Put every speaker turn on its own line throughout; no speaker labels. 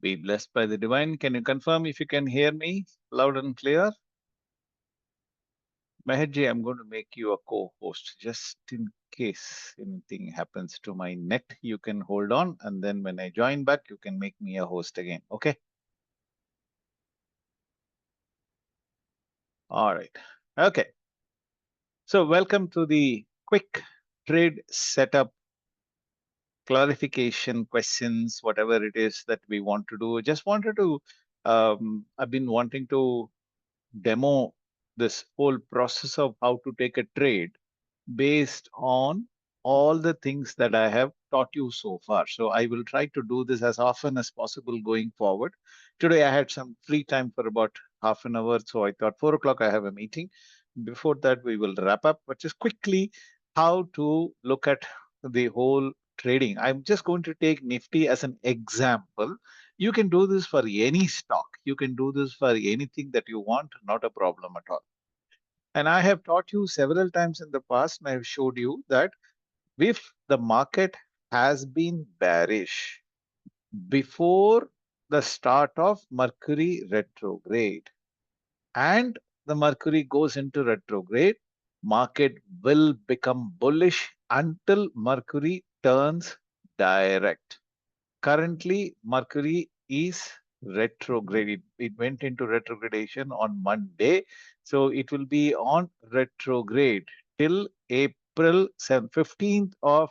Be blessed by the divine. Can you confirm if you can hear me loud and clear? Meherji, I'm going to make you a co-host just in case anything happens to my net. You can hold on, and then when I join back, you can make me a host again. Okay. All right. Okay. So welcome to the quick trade setup clarification questions, whatever it is that we want to do. Just wanted to, I've been wanting to demo this whole process of how to take a trade based on all the things that I have taught you so far. So I will try to do this as often as possible going forward. Today I had some free time for about half an hour. So I thought 4 o'clock I have a meeting. Before that, we will wrap up, but just quickly how to look at the whole trading. I'm just going to take Nifty as an example. You can do this for any stock. You can do this for anything that you want, not a problem at all. And I have taught you several times in the past, and I've showed you that if the market has been bearish before the start of Mercury retrograde and the Mercury goes into retrograde, market will become bullish until Mercury turns direct. Currently, Mercury is retrograde. It went into retrogradation on Monday. So it will be on retrograde till April 15th of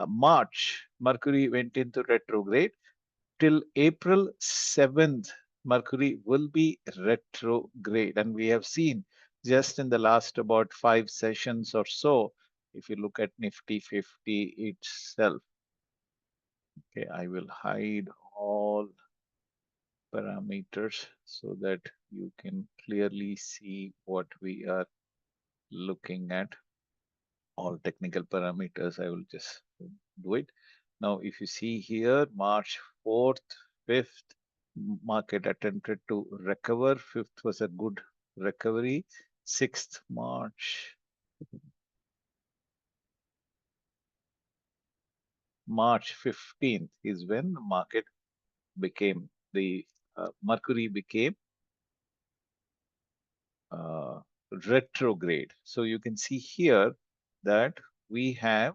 March. Mercury went into retrograde. Till April 7th, Mercury will be retrograde. And we have seen just in the last about 5 sessions or so, if you look at Nifty 50 itself. Okay, I will hide all parameters so that you can clearly see what we are looking at. All technical parameters, I will just do it. Now, if you see here, March 4th, 5th, market attempted to recover. 5th was a good recovery. 6th March 15th is when the market became the Mercury became uh, retrograde. So you can see here that we have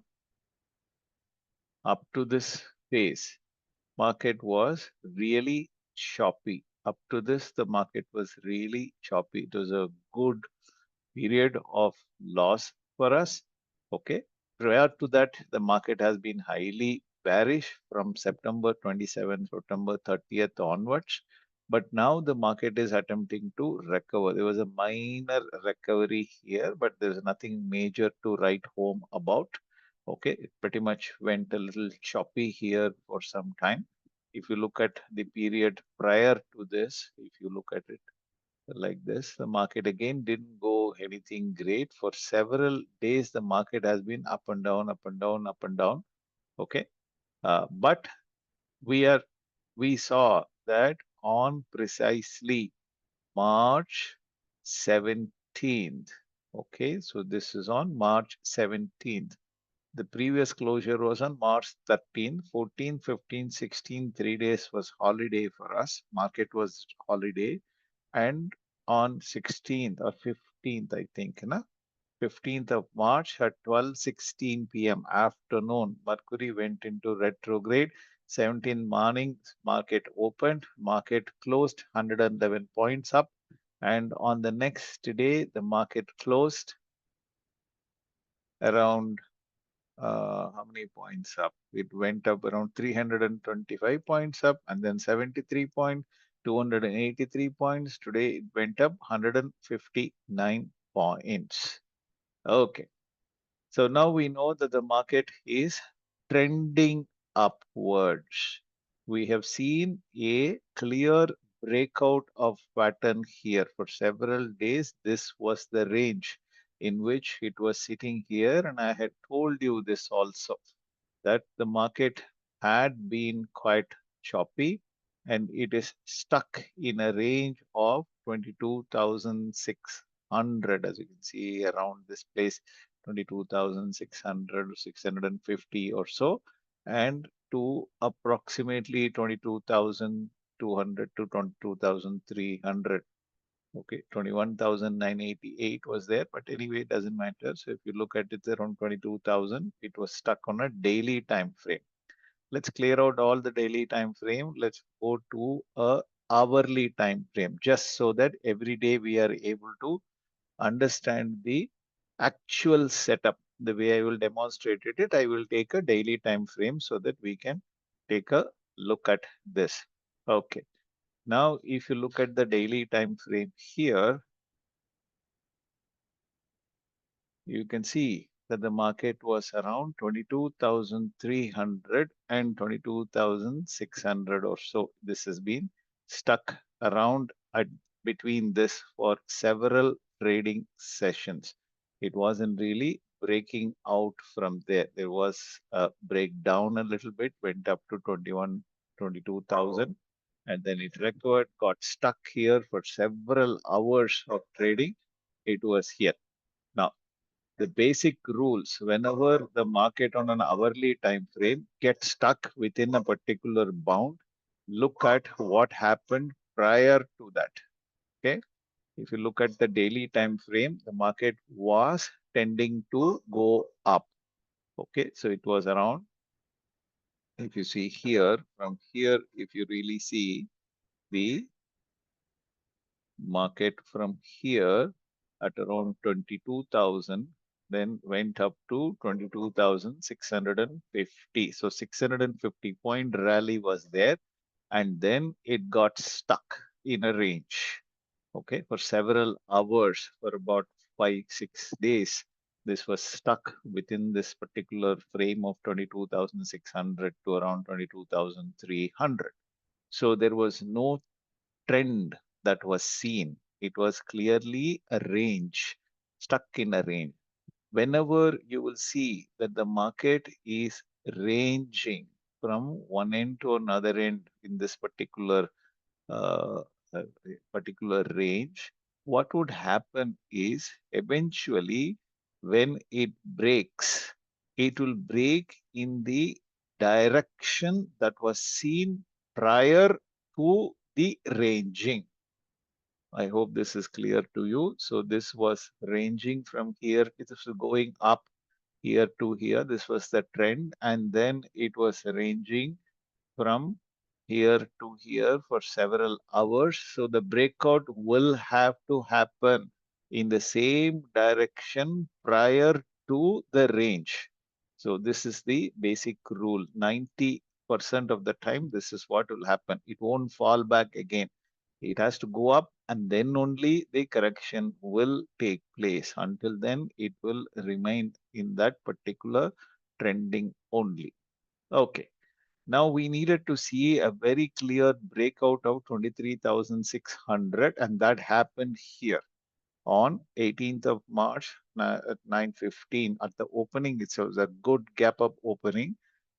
up to this phase, market was really choppy. Up to this, the market was really choppy. It was a good period of loss for us. Okay. Prior to that, the market has been highly bearish from September 27th, September 30th onwards. But now the market is attempting to recover. There was a minor recovery here, but there's nothing major to write home about. Okay, it pretty much went a little choppy here for some time. If you look at the period prior to this, if you look at it like this, the market again didn't go anything great. For several days, the market has been up and down, up and down, up and down. Okay. But we saw that on precisely March 17th. Okay, so this is on March 17th. The previous closure was on March 13, 14, 15, 16, 3 days was holiday for us. Market was holiday. And on 16th or 15th, I think, 15th of March at 12:16 p.m. afternoon, Mercury went into retrograde. 17 morning, market opened, market closed 111 points up. And on the next day, the market closed around how many points up? It went up around 325 points up and then 73 points, 283 points. Today it went up 159 points. Okay. So now we know that the market is trending upwards. We have seen a clear breakout of pattern here for several days. This was the range in which it was sitting here. And I had told you this also, that the market had been quite choppy and it is stuck in a range of 22,600, as you can see around this place, 22,600, 650 or so, and to approximately 22,200 2200 to 22,300. Okay, 21,988 was there, but anyway, it doesn't matter. So if you look at it around 22,000, it was stuck on a daily time frame. Let's clear out all the daily time frame. Let's go to a hourly time frame, just so that every day we are able to understand the actual setup. The way I will demonstrate it, I will take a daily time frame so that we can take a look at this. Okay. Now, if you look at the daily time frame here, you can see that the market was around 22,300 and 22,600 or so. This has been stuck around at between this for several trading sessions. It wasn't really breaking out from there. There was a breakdown a little bit, went up to 22,000, and then it recovered, got stuck here for several hours of trading. It was here. Now, the basic rules, whenever the market on an hourly time frame gets stuck within a particular bound, look at what happened prior to that. Okay. If you look at the daily time frame, the market was tending to go up. Okay. So it was around, if you see here, from here, if you really see the market from here at around 22,000, then went up to 22,650. So 650 point rally was there, and then it got stuck in a range. Okay, for several hours, for about 5, 6 days, this was stuck within this particular frame of 22,600 to around 22,300. So there was no trend that was seen. It was clearly a range, stuck in a range. Whenever you will see that the market is ranging from one end to another end in this uh, uh, particular range, what would happen is eventually when it breaks, it will break in the direction that was seen prior to the ranging. I hope this is clear to you. So this was ranging from here, it was going up here to here. This was the trend, and then it was ranging from here to here for several hours. So the breakout will have to happen in the same direction prior to the range. So this is the basic rule. 90% of the time, this is what will happen. It won't fall back again. It has to go up, and then only the correction will take place. Until then, it will remain in that particular trending only. Okay. Now we needed to see a very clear breakout of 23,600, and that happened here on 18th of March at 9:15 at the opening. It was a good gap up opening,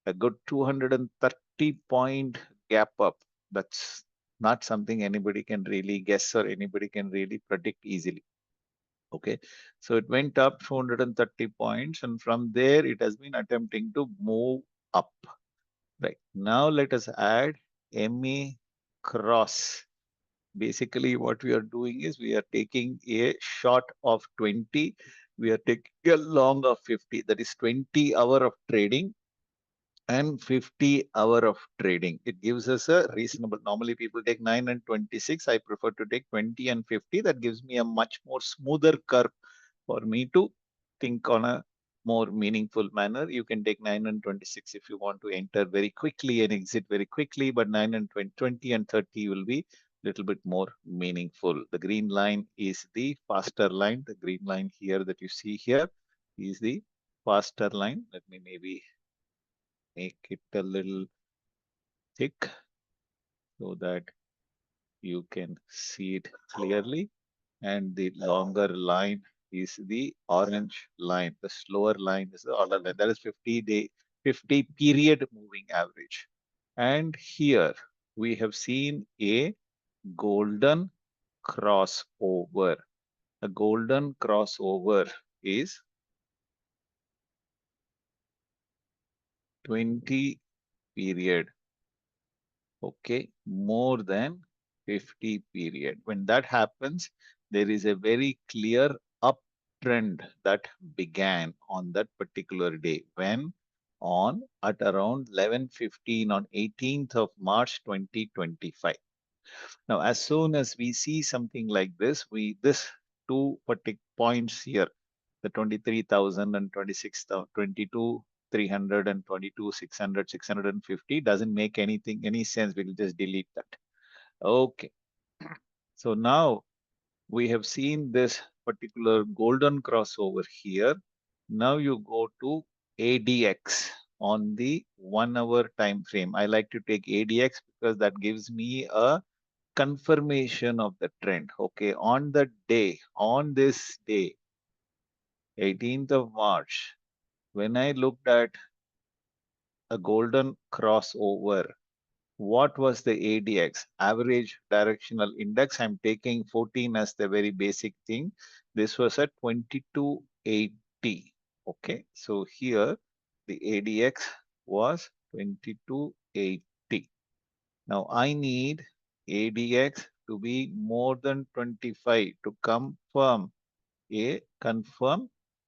a good 230 point gap up. That's not something anybody can really guess or anybody can really predict easily. Okay, so it went up 230 points, and from there it has been attempting to move up. Right. Now let us add MA cross. Basically, what we are doing is we are taking a short of 20. We are taking a long of 50. That is 20 hour of trading and 50 hour of trading. It gives us a reasonable. Normally, people take 9 and 26. I prefer to take 20 and 50. That gives me a much more smoother curve for me to think on a more meaningful manner. You can take 9 and 26 if you want to enter very quickly and exit very quickly, but 9 and 20, 20 and 30 will be a little bit more meaningful. The green line is the faster line. The green line here that you see here is the faster line. Let me maybe make it a little thick so that you can see it clearly. And the longer line is the orange line. The slower line is the other line. That is 50-day, 50 period moving average. And here we have seen a golden crossover. A golden crossover is 20 period Okay, more than 50 period. When that happens, there is a very clear uptrend that began on that particular day when on at around 11:15 on 18th of March 2025. Now, as soon as we see something like this, this two particular points here, the 23,000 and 26,000, 22, 300 and 22, 600, 650 doesn't make any sense. We'll just delete that. Okay. So now we have seen this particular golden crossover here. Now you go to ADX on the 1 hour time frame. I like to take ADX because that gives me a confirmation of the trend. Okay, on the day, on this day, 18th of March, when I looked at a golden crossover, what was the ADX, average directional index? I'm taking 14 as the very basic thing. This was at 2280. Okay, so here the ADX was 2280. Now I need ADX to be more than 25 to confirm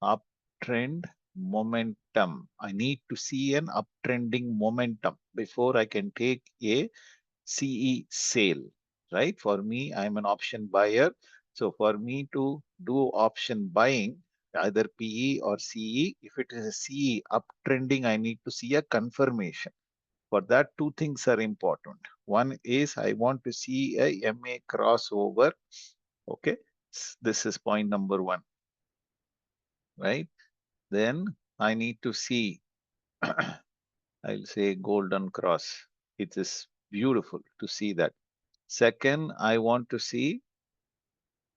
uptrend momentum. I need to see an uptrending momentum before I can take a CE sale, right? For me, I'm an option buyer. So for me to do option buying, either PE or CE, if it is a CE uptrending, I need to see a confirmation. For that, two things are important. One is I want to see a MA crossover. Okay, this is point number one, right? Then I need to see, I'll say golden cross. It is beautiful to see that. Second, I want to see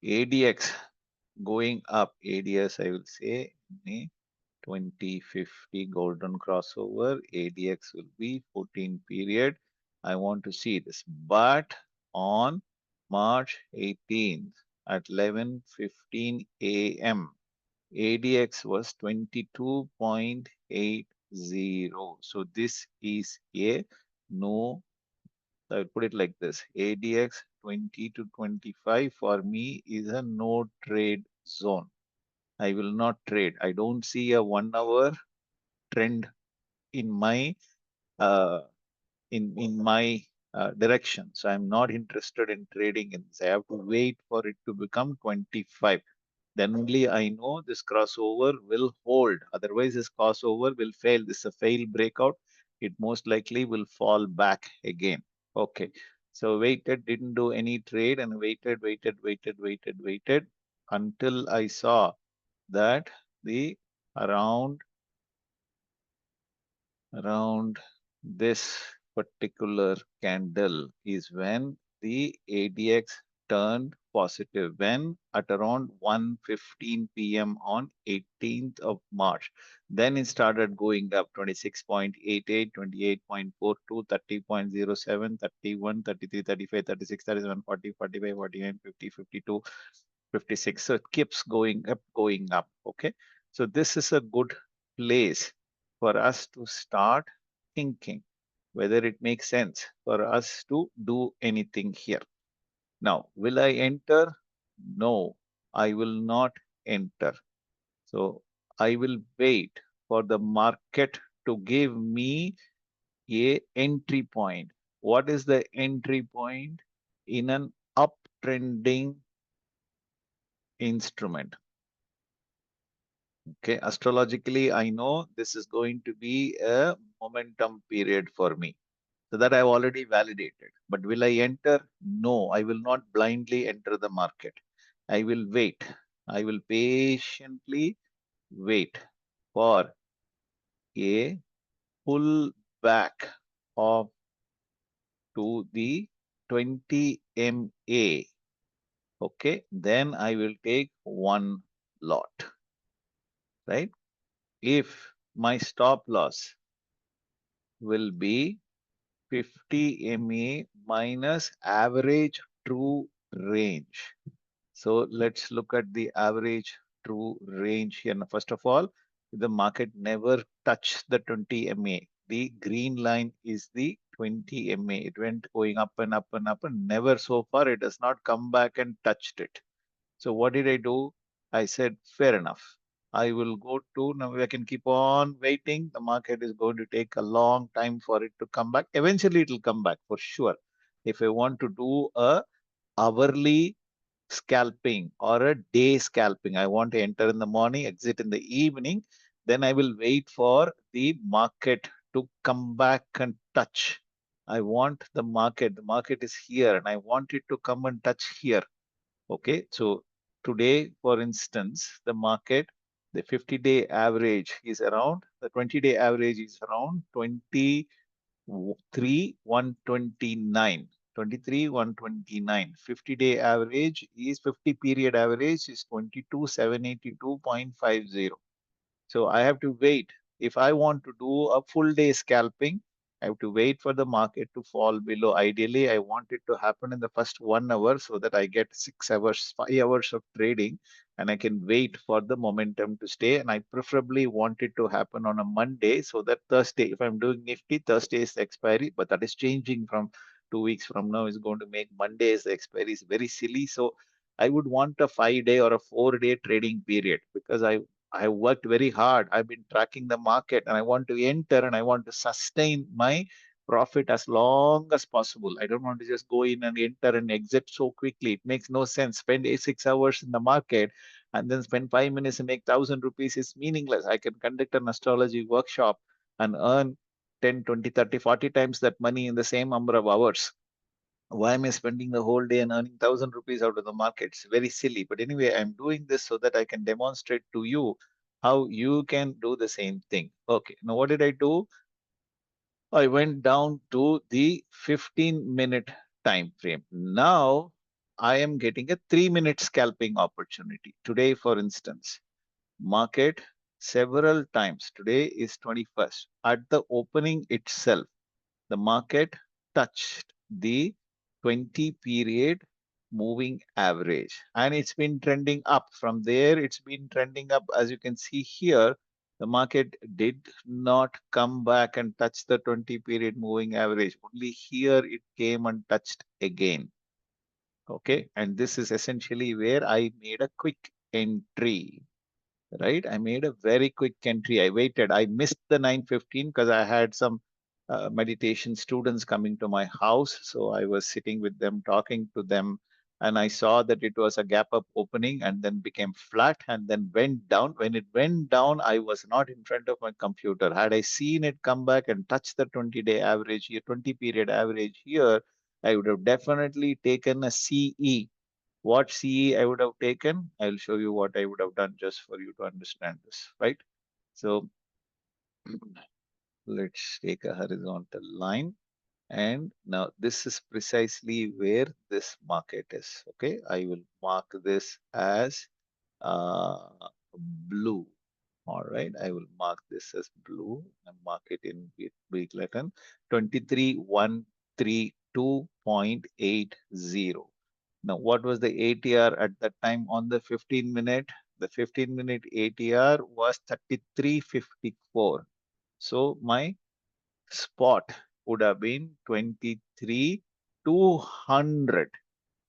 ADX going up. ADS, I will say 2050 golden crossover. ADX will be 14 period. I want to see this. But on March 18th at 11:15 a.m., ADX was 22.80. So this is a no. I will put it like this. ADX 20 to 25 for me is a no trade zone. I will not trade. I don't see a 1 hour trend in my uh, direction. So I'm not interested in trading in this. I have to wait for it to become 25. Then only I know this crossover will hold. Otherwise, this crossover will fail. This is a fail breakout. It most likely will fall back again. Okay. So waited, didn't do any trade and waited until I saw that the around around this particular candle is when the ADX turned positive, when at around 1:15 p.m. on 18th of March. Then it started going up 26.88, 28.42, 30.07, 31, 33, 35, 36, 37, 40, 45, 49, 50, 52, 56. So it keeps going up, going up. Okay. So this is a good place for us to start thinking whether it makes sense for us to do anything here. Now, will I enter? No, I will not enter. So I will wait for the market to give me a entry point. What is the entry point in an uptrending instrument? Okay, astrologically, I know this is going to be a momentum period for me. So that I've already validated. But will I enter? No, I will not blindly enter the market. I will wait. I will patiently wait for a pull back of to the 20 MA. Okay, then I will take one lot, right? If my stop loss will be 50 MA minus average true range. So let's look at the average true range here. Now, first of all, the market never touched the 20 MA. The green line is the 20 MA. It went going up and up and up, and never so far it has not come back and touched it. So what did I do? I said, fair enough. I will go to, now I can keep on waiting. The market is going to take a long time for it to come back. Eventually it will come back for sure. If I want to do a hourly scalping or a day scalping, I want to enter in the morning, exit in the evening, then I will wait for the market to come back and touch. I want the market is here and I want it to come and touch here. Okay, so today, for instance, the market, the 50-day average is around, the 20-day average is around 23,129. 23,129. 50-day average is 50 period average is 22,782.50. So I have to wait. If I want to do a full day scalping, I have to wait for the market to fall below. Ideally, I want it to happen in the first 1 hour so that I get 6 hours, 5 hours of trading, and I can wait for the momentum to stay. And I preferably want it to happen on a Monday so that Thursday, if I'm doing Nifty, Thursday is the expiry, but that is changing from 2 weeks from now, is going to make Monday as the expiry is very silly. So I would want a 5-day or a 4-day trading period because I have worked very hard. I've been tracking the market and I want to enter and I want to sustain my profit as long as possible. I don't want to just go in and enter and exit so quickly. It makes no sense. Spend 6 hours in the market and then spend 5 minutes and make 1,000 rupees is meaningless. I can conduct an astrology workshop and earn 10, 20, 30, 40 times that money in the same number of hours. Why am I spending the whole day and earning 1,000 rupees out of the market? It's very silly. But anyway, I'm doing this so that I can demonstrate to you how you can do the same thing. Okay, now what did I do? I went down to the 15-minute time frame. Now I am getting a 3-minute scalping opportunity. Today, for instance, market several times. Today is 21st. At the opening itself, the market touched the 20 period moving average and it's been trending up. From there, it's been trending up. As you can see here, the market did not come back and touch the 20 period moving average. Only here it came and touched again. Okay, and this is essentially where I made a quick entry. Right, I made a very quick entry. I waited. I missed the 9:15 because I had some meditation students coming to my house. So I was sitting with them, talking to them, and I saw that it was a gap up opening and then became flat and then went down. When it went down, I was not in front of my computer. Had I seen it come back and touch the 20-day average here, 20 period average here, I would have definitely taken a CE. What CE I would have taken, I'll show you what I would have done just for you to understand this, right? So let's take a horizontal line. And now this is precisely where this market is. Okay, I will mark this as uh, blue. All right, I will mark this as blue and mark it in big letter 23,132.80. Now, what was the ATR at that time on the 15-minute? The 15-minute ATR was 33.54. So my spot would have been 23,200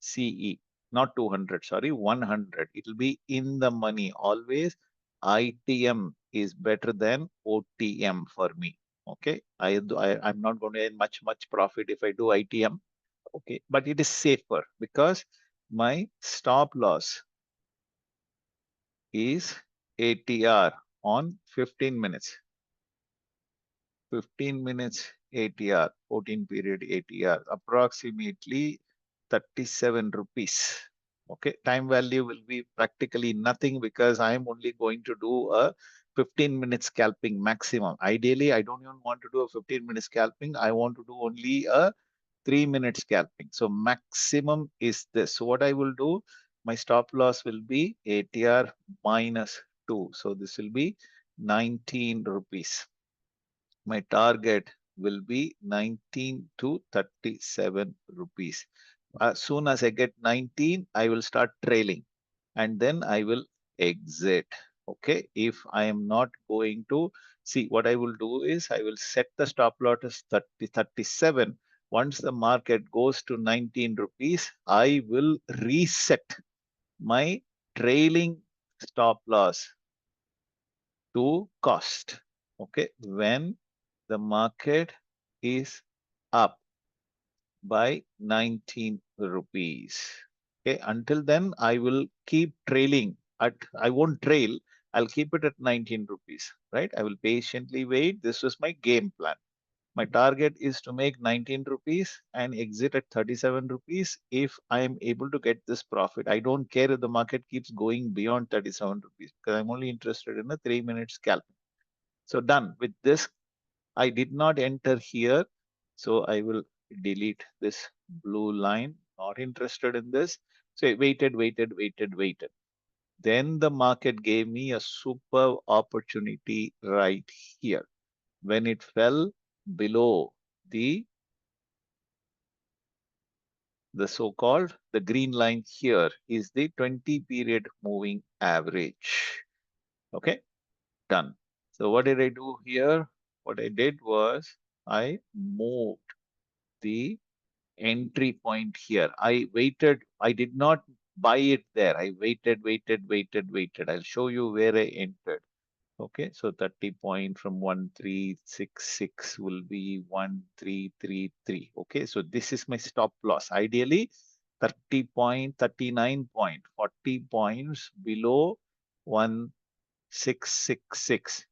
CE, not 200, sorry, 100. It will be in the money. Always ITM is better than OTM for me. Okay, I'm not going to earn much profit if I do ITM. Okay, but it is safer because my stop loss is ATR on 15 minutes. 15 minutes ATR, 14 period ATR, approximately 37 rupees. Okay, time value will be practically nothing because I am only going to do a 15-minute scalping maximum. Ideally, I don't even want to do a 15-minute scalping. I want to do only a 3-minute scalping. So maximum is this. So what I will do, my stop loss will be ATR minus 2. So this will be 19 rupees. My target will be 19 to 37 rupees. As soon as I get 19, I will start trailing and then I will exit. Okay, if I am not going to See, what I will do is I will set the stop loss as 37. Once the market goes to 19 rupees, I will reset my trailing stop loss to cost. Okay, when the market is up by 19 rupees. Okay, until then, I will keep trailing I won't trail, I'll keep it at 19 rupees, right? I will patiently wait. This was my game plan. My target is to make 19 rupees and exit at 37 rupees if I am able to get this profit. I don't care if the market keeps going beyond 37 rupees because I'm only interested in a 3-minute scalp. So done with this. I did not enter here. So I will delete this blue line. Not interested in this. So I waited. Then the market gave me a super opportunity right here. When it fell below the so-called the green line here is the 20 period moving average. Okay, done. So what did I do here? What I did was I moved the entry point here. I waited. I did not buy it there. I waited. I'll show you where I entered. Okay, so 30 point from 1366 will be 1333. Okay, so this is my stop loss. Ideally, 30 point, 39 point, 40 points below 1666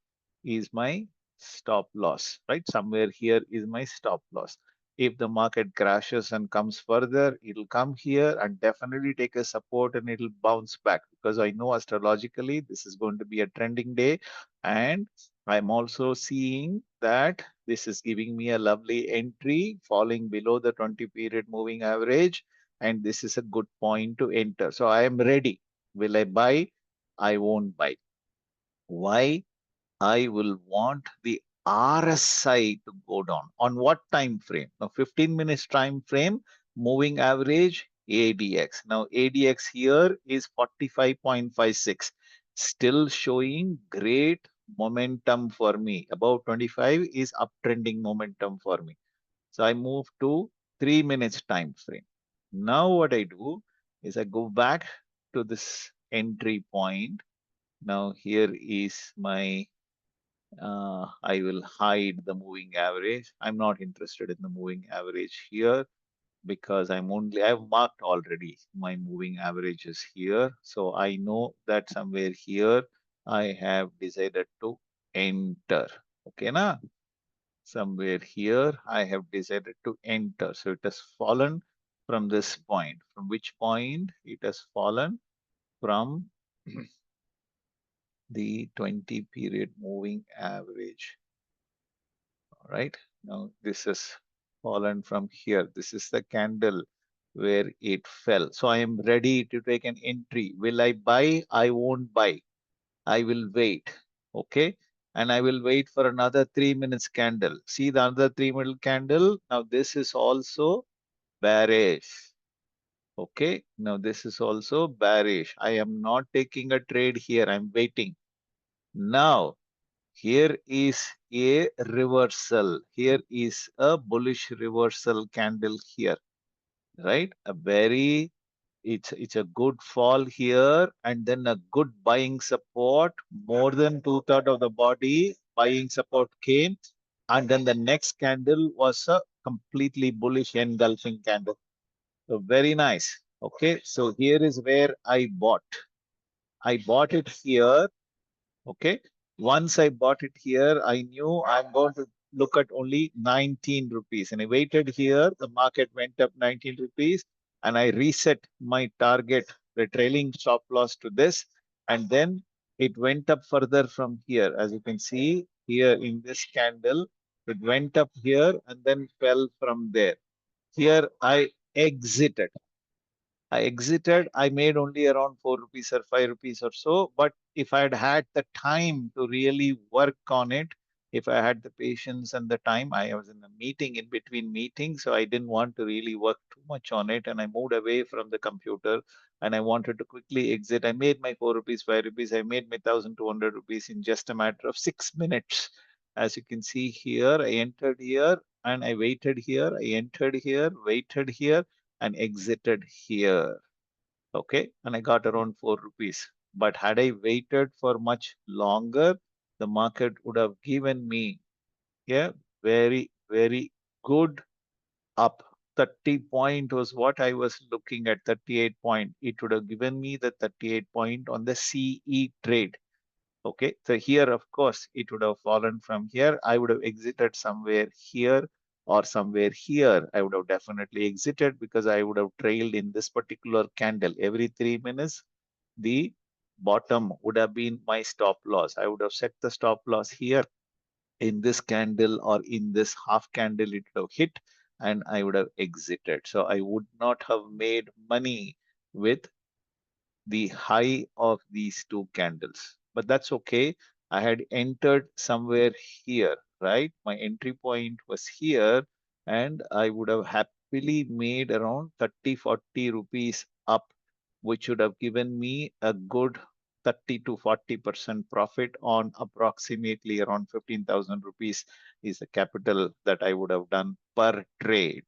is my stop loss, right? Somewhere here is my stop loss. If the market crashes and comes further, it'll come here and definitely take a support and it'll bounce back because I know astrologically this is going to be a trending day. And I'm also seeing that this is giving me a lovely entry falling below the 20 period moving average. And this is a good point to enter. So I am ready. Will I buy? I won't buy. Why? I will want the RSI to go down. On what time frame? Now, 15 minutes time frame, moving average, ADX. Now, ADX here is 45.56, still showing great momentum for me. Above 25 is uptrending momentum for me. So I move to 3 minutes time frame. Now, what I do is I go back to this entry point. Now, here is my I will hide the moving average. I'm not interested in the moving average here because I've marked already my moving averages here. So I know that somewhere here I have decided to enter. Okay, na? Somewhere here I have decided to enter. So it has fallen from this point. From which point? It has fallen from the 20 period moving average. All right. Now this has fallen from here. This is the candle where it fell. So I am ready to take an entry. Will I buy? I won't buy. I will wait. Okay. And I will wait for another 3 minutes candle. See the other 3 minute candle. Now this is also bearish. Okay. Now this is also bearish. I am not taking a trade here. I'm waiting. Now here is a reversal. Here is a bullish reversal candle here, right? It's a good fall here and then a good buying support. More than 2/3 of the body buying support came. And then the next candle was a completely bullish engulfing candle. So very nice. Okay, so here is where I bought. I bought it here. Okay. Once I bought it here, I knew I'm going to look at only 19 rupees. And I waited here. The market went up 19 rupees. And I reset my target, the trailing stop loss to this. And then it went up further from here. As you can see here in this candle, it went up here and then fell from there. Here I exited. I exited, I made only around 4 rupees or 5 rupees or so. But if I had had the time to really work on it, if I had the patience and the time, I was in a meeting in between meetings, so I didn't want to really work too much on it. And I moved away from the computer and I wanted to quickly exit. I made my 4 rupees, 5 rupees, I made my 1,200 rupees in just a matter of 6 minutes. As you can see here, I entered here and I waited here. I entered here, waited here, and exited here. Okay, and I got around 4 rupees. But had I waited for much longer, the market would have given me a very, very good up. 30 point was what I was looking at, 38 point. It would have given me the 38 point on the CE trade. Okay, so here, of course, it would have fallen from here. I would have exited somewhere here or somewhere here. I would have definitely exited because I would have trailed in this particular candle. Every 3 minutes, the bottom would have been my stop loss. I would have set the stop loss here in this candle or in this half candle. It would have hit and I would have exited. So I would not have made money with the high of these two candles. But that's okay. I had entered somewhere here, right? My entry point was here, and I would have happily made around 30, 40 rupees up, which would have given me a good 30 to 40% profit on approximately around 15,000 rupees is the capital that I would have done per trade.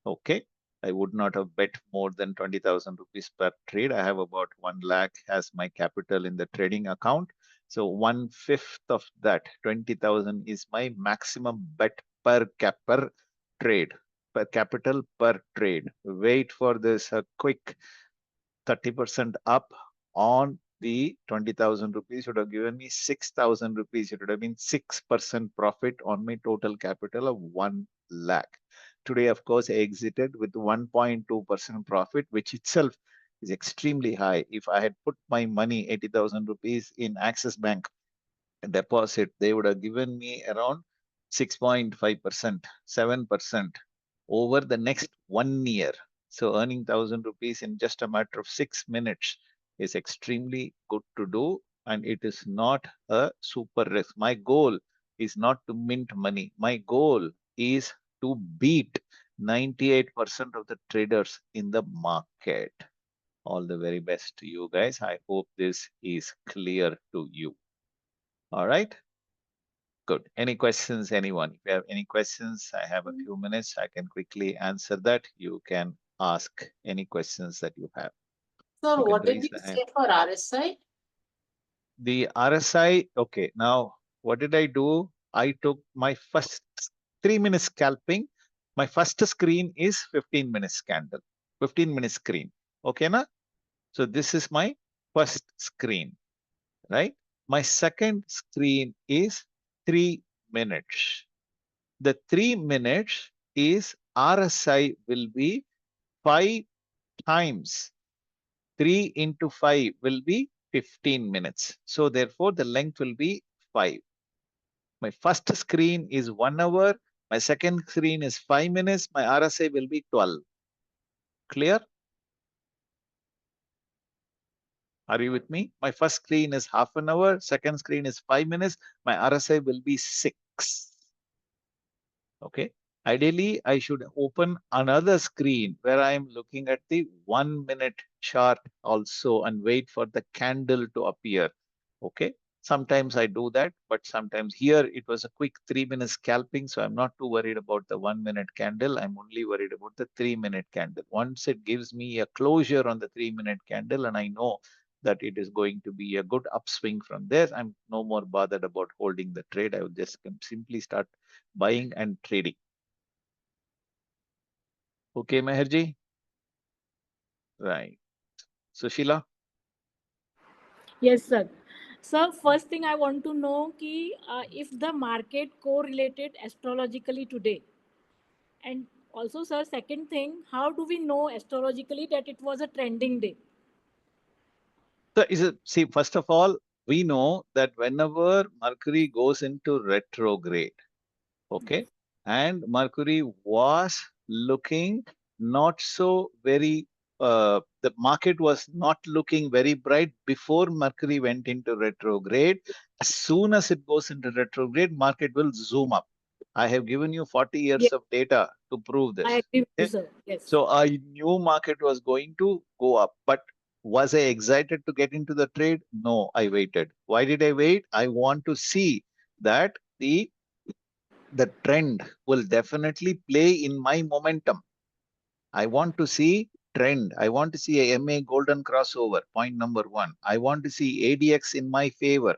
Okay. I would not have bet more than 20,000 rupees per trade. I have about 1 lakh as my capital in the trading account. So 1/5 of that 20,000 is my maximum bet per trade, per capital per trade. Wait for this quick 30% up on the 20,000 rupees would have given me 6,000 rupees. It would have been 6% profit on my total capital of 1 lakh. Today, of course, I exited with 1.2% profit, which itself is extremely high. If I had put my money, 80,000 rupees in Axis Bank deposit, they would have given me around 6.5%, 7% over the next 1 year. So earning 1,000 rupees in just a matter of 6 minutes is extremely good to do. And it is not a super risk. My goal is not to mint money. My goal is to beat 98% of the traders in the market. All the very best to you guys. I hope this is clear to you. All right. Good. Any questions, anyone? If you have any questions, I have a few minutes. I can quickly answer that. You can ask any questions that you have.
Sir,
You can
what did
raise
you
the hand.
say for RSI?
The RSI, okay. Now, what did I do? I took my first 3 minute scalping. My first screen is 15 minutes candle, 15 minute screen. Okay, na? So this is my first screen, right? My second screen is 3 minutes. The 3 minutes is RSI will be 5 times. 3 into 5 will be 15 minutes. So therefore the length will be 5. My first screen is 1 hour. My second screen is 5 minutes. My RSI will be 12. Clear? Are you with me? My first screen is half an hour. Second screen is 5 minutes. My RSI will be 6. Okay. Ideally, I should open another screen where I am looking at the 1 minute chart also and wait for the candle to appear. Okay. Sometimes I do that, but sometimes here it was a quick 3 minute scalping. So I'm not too worried about the 1 minute candle. I'm only worried about the 3 minute candle. Once it gives me a closure on the 3 minute candle and I know that it is going to be a good upswing from there, I'm no more bothered about holding the trade. I will just simply start buying and trading. Okay, Meherji? Right. Sushila?
Yes, sir. Sir, first thing I want to know ki, if the market correlated astrologically today. And also, sir, second thing, how do we know astrologically that it was a trending day?
So is it, see, first of all, we know that whenever Mercury goes into retrograde, okay, and Mercury was looking not so very, the market was not looking very bright before Mercury went into retrograde. As soon as it goes into retrograde, market will zoom up. I have given you 40 years
Yes,
of data to prove
I
this.
agree with you,
Okay?
sir. Yes.
So I knew market was going to go up, but was I excited to get into the trade? No, I waited. Why did I wait? I want to see that the the trend will definitely play in my momentum. I want to see trend. I want to see a MA golden crossover, point number one. I want to see ADX in my favor.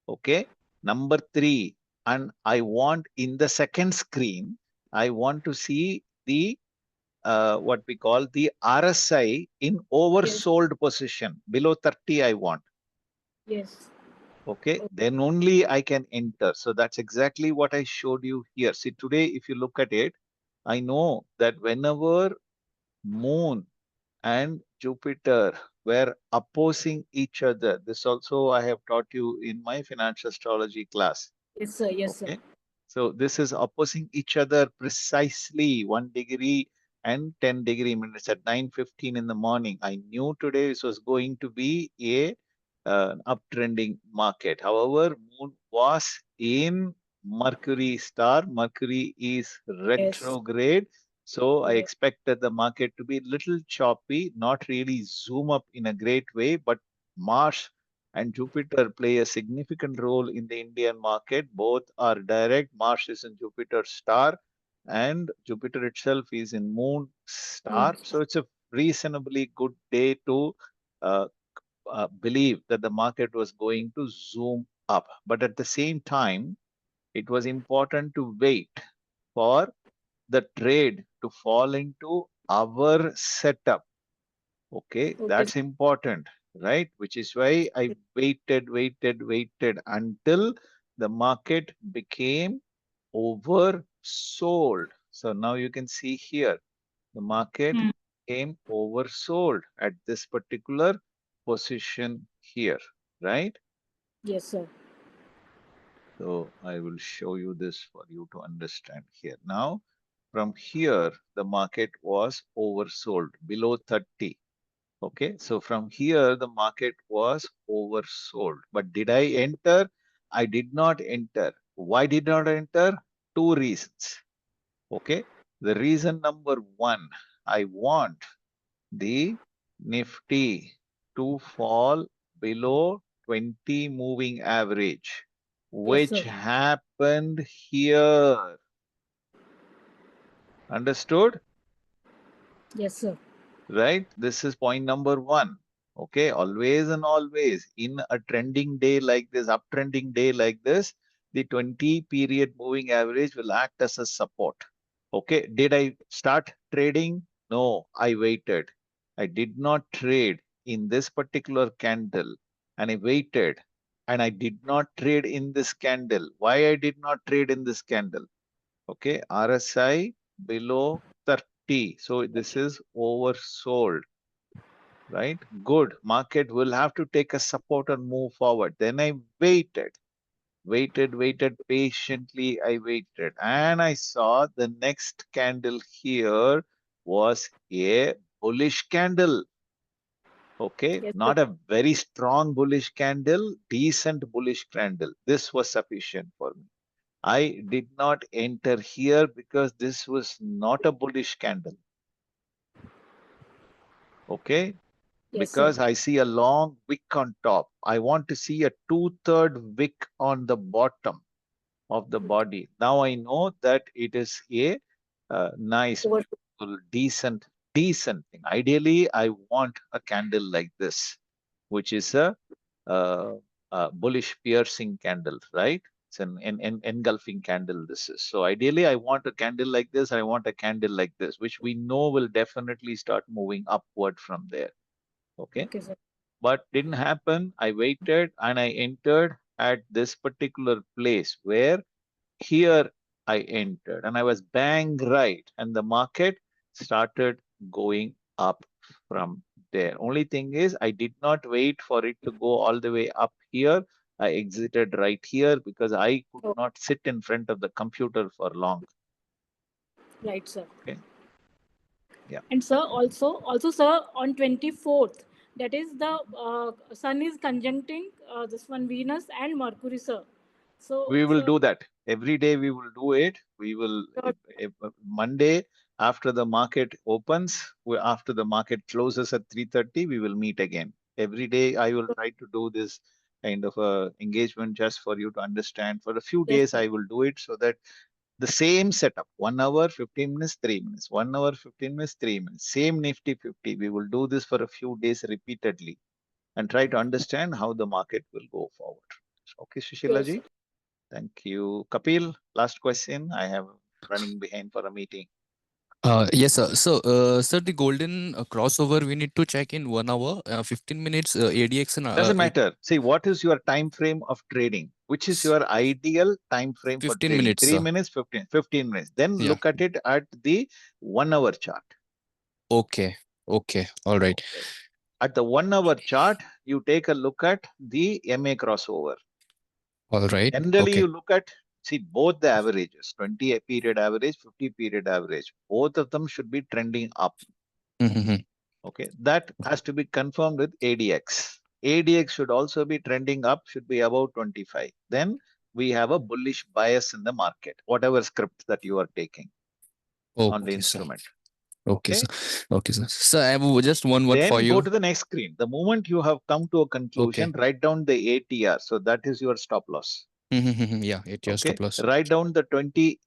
Okay. Number three, and I want in the second screen, I want to see the what we call the RSI in
Yes.
oversold position below 30. I want.
Yes.
Okay,
Okay.
then only I can enter. So that's exactly what I showed you here. See, today, if you look at it, I know that whenever Moon and Jupiter were opposing each other, this also I have taught you in my financial astrology class.
Yes, sir. Yes, sir.
Okay. So this is opposing each other precisely 1 degree and 10 degree minutes at 9:15 in the morning. I knew today this was going to be a uptrending market. However, Moon was in Mercury star. Mercury is
Yes.
retrograde. So I
Yes.
expected the market to be little choppy, not really zoom up in a great way, but Mars and Jupiter play a significant role in the Indian market. Both are direct. Mars is in Jupiter's star, and Jupiter itself is in Moon
Moon.
star. So it's a reasonably good day to uh, believe that the market was going to zoom up. But at the same time, it was important to wait for the trade to fall into our setup. Okay,
Okay, sir.
that's important, right? Which is why I waited until the market became oversold. So now you can see here the market
Hmm.
came oversold at this particular position here, right?
Yes, sir.
So I will show you this for you to understand here. Now, from here, the market was oversold below 30. Okay, so from here, the market was oversold. But did I enter? I did not enter. Why did not enter? Two reasons. Okay, the reason number one, I want the Nifty to fall below 20 moving average,
Yes,
which
sir.
happened here. Understood?
Yes, sir.
Right? This is point number one. Okay, always and always in a trending day like this, uptrending day like this, the 20 period moving average will act as a support. Okay, did I start trading? No, I waited. I did not trade in this particular candle and I waited and I did not trade in this candle. Why I did not trade in this candle? Okay, RSI below 30. So this is oversold, right? Good. Market will have to take a support and move forward. Then I waited patiently. I waited and I saw the next candle here was a bullish candle. Okay,
Yes, sir.
not a very strong bullish candle, decent bullish candle. This was sufficient for me. I did not enter here because this was not a bullish candle. Okay,
Yes, sir.
because I see a long wick on top. I want to see a two-third wick on the bottom of the body. Now I know that it is a nice,
Over.
beautiful, decent thing. Ideally, I want a candle like this, which is uh, a bullish piercing candle, right? It's an engulfing candle. This is so ideally, I want a candle like this. I want a candle like this, which we know will definitely start moving upward from there. Okay,
Okay, sir.
but didn't happen. I waited and I entered at this particular place where here I entered and I was bang right, and the market started going up from there. Only thing is, I did not wait for it to go all the way up here. I exited right here because I could
Oh,
not sit in front of the computer for long.
right, sir.
Okay. Yeah.
And sir, also, sir, on 24th, that is the sun is conjuncting this one Venus and Mercury, sir. So,
We will
sir,
do that. Every day we will do it. We will,
sure,
Monday after the market opens, after the market closes at 3:30, we will meet again. Every day I will
sure.
try to do this kind of engagement just for you to understand. For a few
Yes,
days
sir.
I will do it so that The same setup, 1 hour, 15 minutes, 3 minutes, 1 hour, 15 minutes, 3 minutes, same Nifty 50. We will do this for a few days repeatedly and try to understand how the market will go forward. Okay, Sushila
Yes.
ji. Thank you. Kapil, last question. I have running behind for a meeting.
Yes, sir. So, sir, the golden crossover we need to check in 1 hour, 15 minutes ADX and
Doesn't matter. See, what is your time frame of trading? Which is your ideal time frame for
15
trading?
minutes,
Three
sir.
minutes, 15 minutes. Then
Yeah.
look at it at the 1 hour chart.
Okay. Okay. All right.
Okay. At the 1 hour chart, you take a look at the MA crossover.
All right.
Generally,
Okay.
you look at, see, both the averages, 20 period average, 50 period average. Both of them should be trending up.
Mm-hmm.
Okay. That has to be confirmed with ADX. ADX should also be trending up, should be above 25. Then we have a bullish bias in the market, whatever script that you are taking on the
Okay, sir.
instrument.
Okay, sir.
Okay.
Okay, sir. Sir, I have just one word for
Then go
you.
to the next screen. The moment you have come to a
Okay.
conclusion, write down the ATR. So that is your stop loss.
Mm-hmm. Yeah, 8 years to
Okay.
plus.
Write down the 20,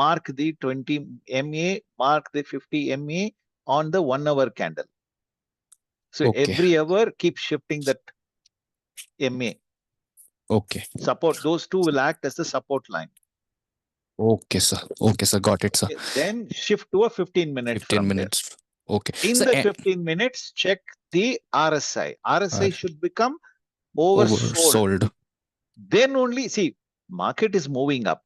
mark the 20 MA, mark the 50 MA on the 1 hour candle. So
Okay.
every hour, keep shifting that MA.
Okay.
Support, those two will act as the support line.
Okay, sir. Okay, sir. Got it, sir.
Okay. Then shift to a 15 minute
15
from there.
minutes. Okay.
In
So,
that 15 minutes, check the RSI.
uh,
RSI should become oversold.
oversold.
Then only, see, market is moving up.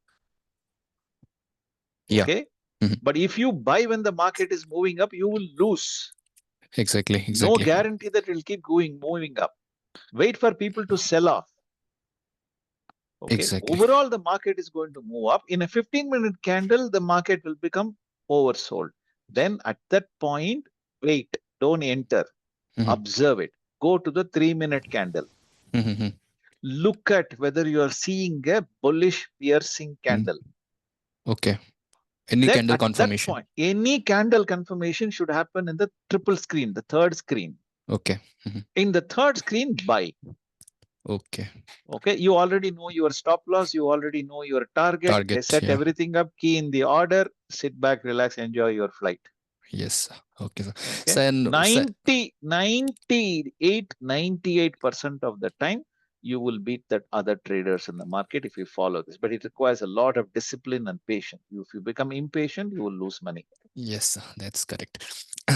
Yeah.
Okay.
Mhm.
But if you buy when the market is moving up, you will lose.
Exactly.
No
Exactly.
guarantee that it will keep going, moving up. Wait for people to sell off. Okay.
Exactly.
Overall, the market is going to move up. In a 15-minute candle, the market will become oversold. Then at that point, wait, don't enter,
Mm-hmm.
observe it. Go to the 3-minute candle.
Mm-hmm.
Look at whether you are seeing a bullish piercing candle.
Okay. Any
Then
candle
at that
confirmation.
point, any candle confirmation should happen in the triple screen, the third screen.
Okay. Mm-hmm.
In the third screen, buy.
Okay.
Okay, you already know your stop loss, you already know your target,
Target.
set
Yeah.
everything up, key in the order, sit back, relax, enjoy your flight.
Yes, sir. Okay, sir.
Okay,
Sir, and sir,
98% of the time, you will beat that other traders in the market if you follow this. But it requires a lot of discipline and patience. If you become impatient, you will lose money.
yes, sir, that's correct.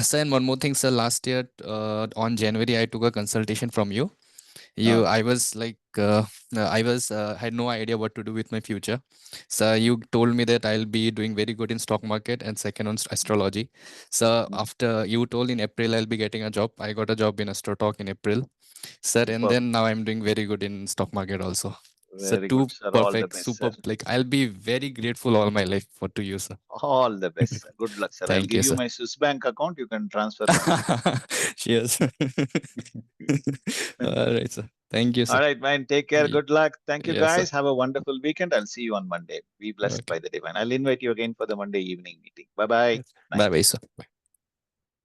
Sir, and one more thing, sir. Last year, on January, I took a consultation from you. I was like, had no idea what to do with my future. So you told me that I'll be doing very good in stock market and second on astrology. So after you told in April I'll be getting a job, I got a job in Astro Talk in April, sir, and
Superb.
then now I'm doing very good in stock market also. So
Very good,
two
sir. All the
perfect,
best, sir.
super. Like I'll be very grateful all my life for to you, sir.
All the best, sir. Good luck, sir. I'll
Thank
give
you,
you
sir.
my Swiss bank account. You can transfer money.
Cheers. All right, sir. Thank you,
All
sir.
right, man. Take care.
Ye-
Good luck. Thank you,
Yes, sir.
guys. Have a wonderful weekend. I'll see you on Monday. Be blessed
Okay.
by the divine. I'll invite you again for the Monday evening meeting. Bye bye.
Bye bye, sir. Bye.